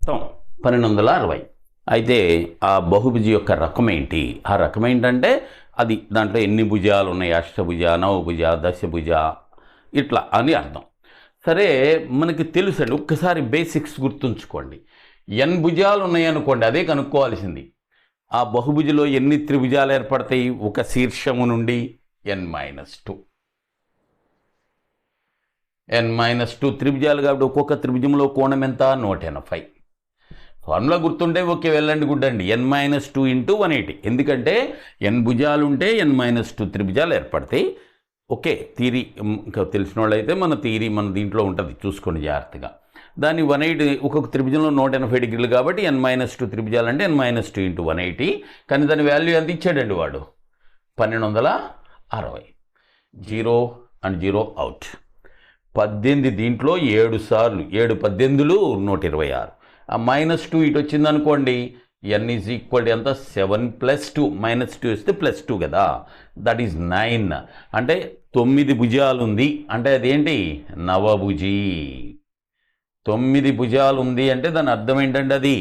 మొత్తం 1260. అయితే ఆ బహుభుజి యొక్క రకం ఏంటి? ఆ రకం ఏంటంటే అది దాంట్లో ఎన్ని భుజాలు ఉన్నాయి, అష్టభుజ, నవభుజ, దశభుజ ఇట్లా అని అర్థం. సరే, మనకి తెలుసండి, ఒక్కసారి బేసిక్స్ గుర్తుంచుకోండి. ఎన్ భుజాలు ఉన్నాయనుకోండి, అదే కనుక్కోవాల్సింది. ఆ బహుభుజిలో ఎన్ని త్రిభుజాలు ఏర్పడతాయి? ఒక శీర్షము నుండి n-2 n-2 త్రిభుజాలు కాబట్టి ఒక్కొక్క త్రిభుజంలో కోణం ఎంత? 180. ఫార్ములా గుర్తుంటే ఓకే, వెళ్ళండి గుడ్డండి. n-2 into 180. ఎందుకంటే n భుజాలు ఉంటే n-2 త్రిభుజాలు ఏర్పడతాయి. ఓకే, థియరీ ఇంకా తెలిసిన వాళ్ళు అయితే మన థియరీ మన దీంట్లో ఉంటుంది, చూసుకోండి జాగ్రత్తగా. దాన్ని 180 ఒక్కొక్క త్రిభుజంలో 180 డిగ్రీలు కాబట్టి n-2 త్రిభుజాలు అంటే n-2 ఇంటూ 180. కానీ దాని వాల్యూ ఎంత ఇచ్చాడండి వాడు? 1260. 0 అండ్ 0 అవుట్. 18 దీంట్లో 7 సార్లు, 7 18లు 126. ఆ -2 ఇటు వచ్చింది అనుకోండి, n ఈజ్ ఈక్వల్ ఎంత? 7 + 2. -2 వస్తే +2 కదా, దట్ ఈజ్ 9. అంటే 9 భుజాలు ఉంది అంటే అదేంటి? నవభుజి. 9 భుజాలు ఉంది అంటే దాని అర్థం ఏంటంటే అది